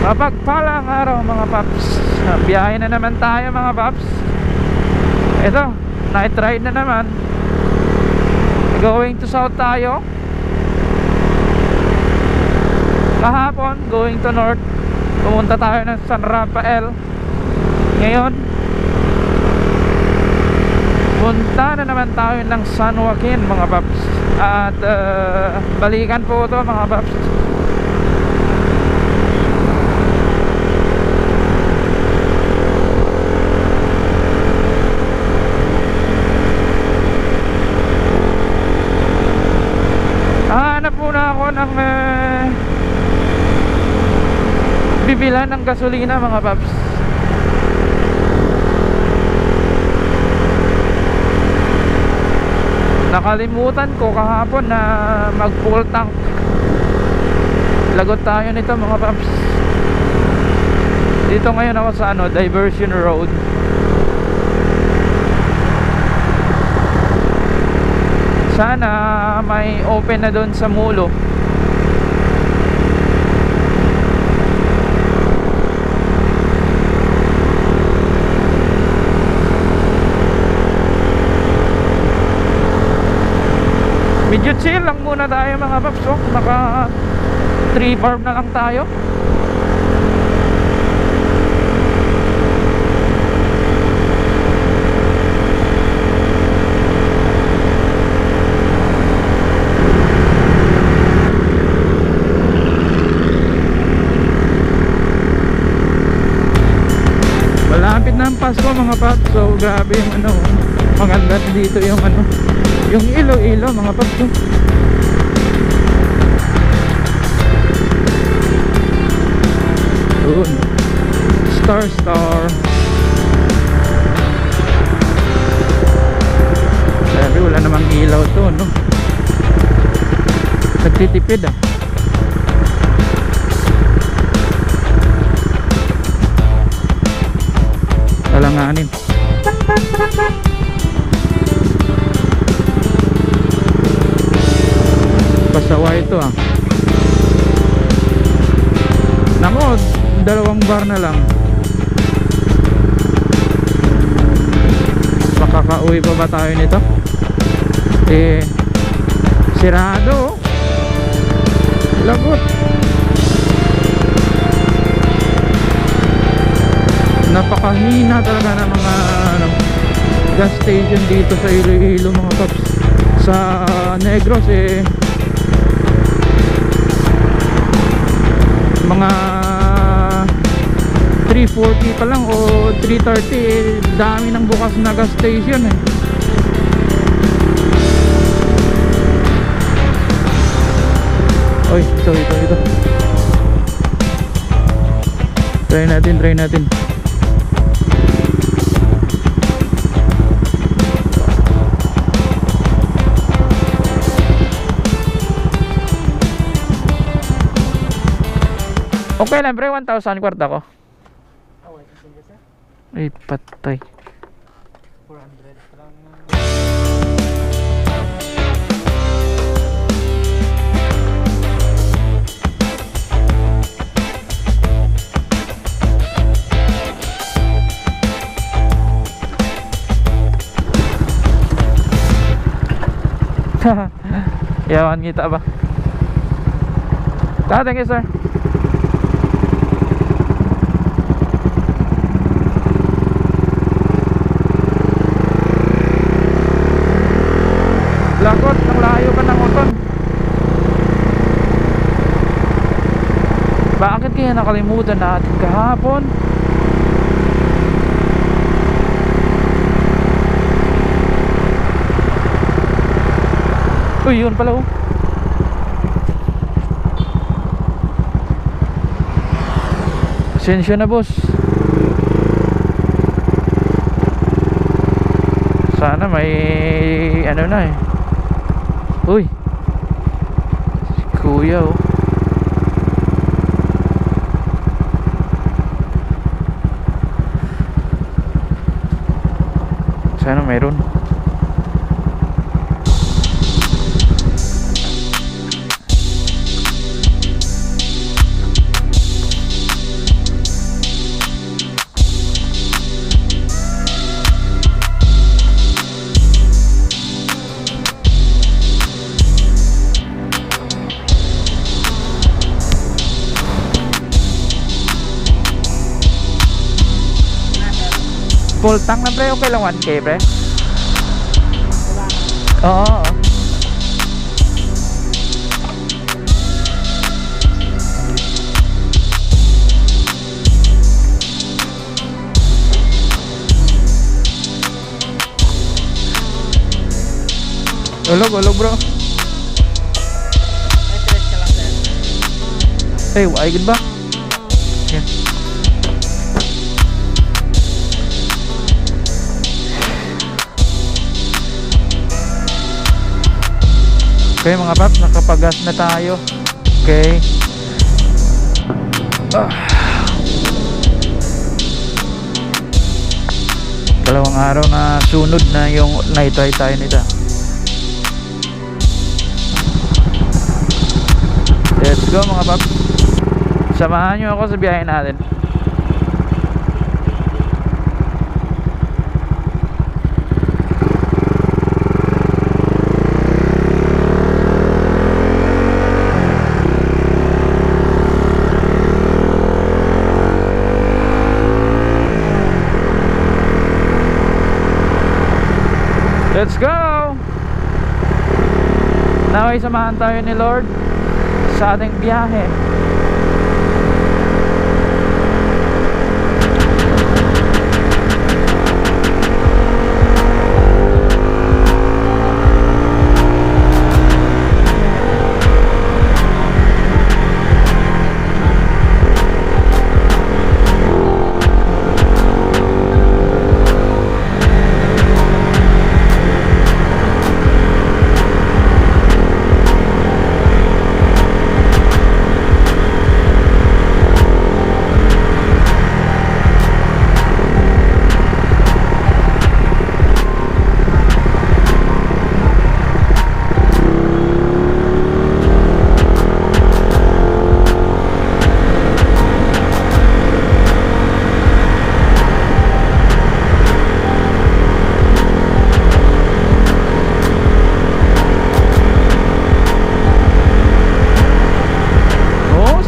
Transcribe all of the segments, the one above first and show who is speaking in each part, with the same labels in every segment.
Speaker 1: Mapagpalang araw mga paps. Biyahe na naman tayo mga paps. Ito, night ride na naman. Going to south tayo. Kahapon, going to north. Pumunta tayo ng San Rafael. Ngayon, punta na naman tayo ng San Joaquin mga paps. At balikan po ito mga paps. Hanap muna ako ng bibilan ng gasolina mga paps. Nakalimutan ko kahapon na mag full tank. Lagot tayo nito mga paps. Dito ngayon ako sa Diversion Road. Sana may open na doon sa Mulo. Medyo chill lang muna tayo mga paps. Naka 3 barb na lang tayo. Malapit na ang Pasko mga paps. So grabe yung maganda dito yung yung ilo-ilo mga paps. Doon Star sabi wala namang ilaw to nagtitipid alanganin. Pasawa ito nako, 2 bar na lang. Makakauwi pa ba tayo nito? Sirado. Lagot. Napakahina talaga ng mga gas station dito sa Iloilo mga paps. Sa Negros mga 340 pa lang o 330 dami ng bukas na gas station Oy, ito try natin. Okay lang pre, 1,000 kwarta ko. Ay patay. 400 lang. Yawan kita ba? Thank you sir. Lakot, ang layo ka ng uton. Bakit kaya nakalimutan natin kahapon? Uy, yun pala Pasensya na boss. Sana may Uy, si kuya sana mayroon. Full tank na pre, okay lang 1K pre? Oo. Ulog bro.
Speaker 2: May tres ka lang sir.
Speaker 1: Hey, ay good ba? Yeah. Okay mga paps, nakapagas na tayo. Okay. Dalawang araw na sunod na yung naitry tayo nito. Let's go mga paps. Samahan nyo ako sa biyahe natin. Let's go! Naway samahan tayo ni Lord sa ating biyahe.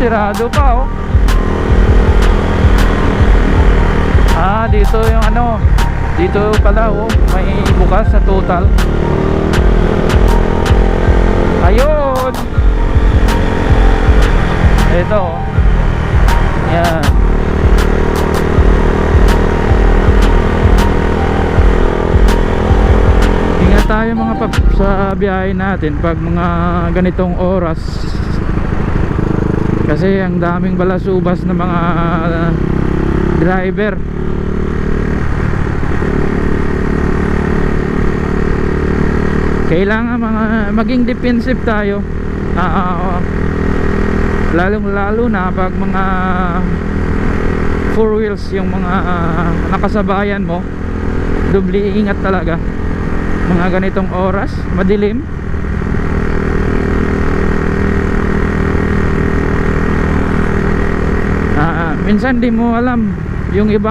Speaker 1: Sirado pa oh. Ah, dito yung ano, dito pala oh, may bukas sa total. Ayun. Ito oh. Yan. Ingat tayo mga pap sa biyahe natin pag mga ganitong oras. Kasi ang daming balasubas na mga driver. Kailangan maging defensive tayo. Lalong lalo na pag mga four wheels yung mga nakasabayan mo. Doble ingat talaga. Mga ganitong oras, madilim. Minsan di mo alam yung iba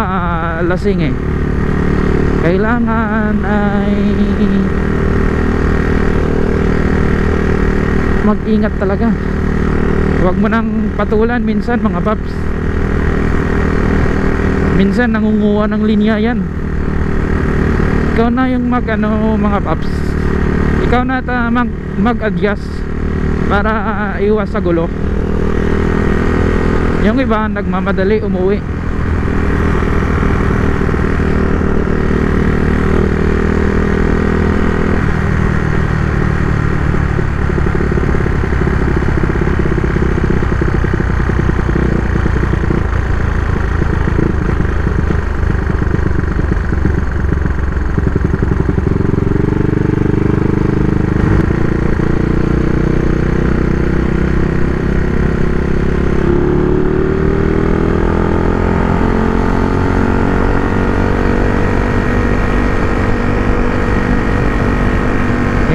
Speaker 1: lasing eh. Kailangan ay mag-ingat talaga. Huwag mo nang patulan minsan mga paps. Minsan nangunguha ng linya yan. Ikaw na yung mga paps. Ikaw na mag-adjust para iwas sa gulo. Yung iba nagmamadali umuwi.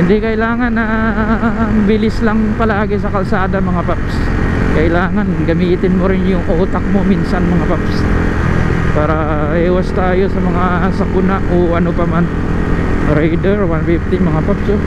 Speaker 1: Hindi kailangan na bilis lang palagi sa kalsada mga paps. Kailangan gamitin mo rin yung utak mo minsan mga paps, para iwas tayo sa mga sakuna o ano pa man. Raider 150 mga paps oh.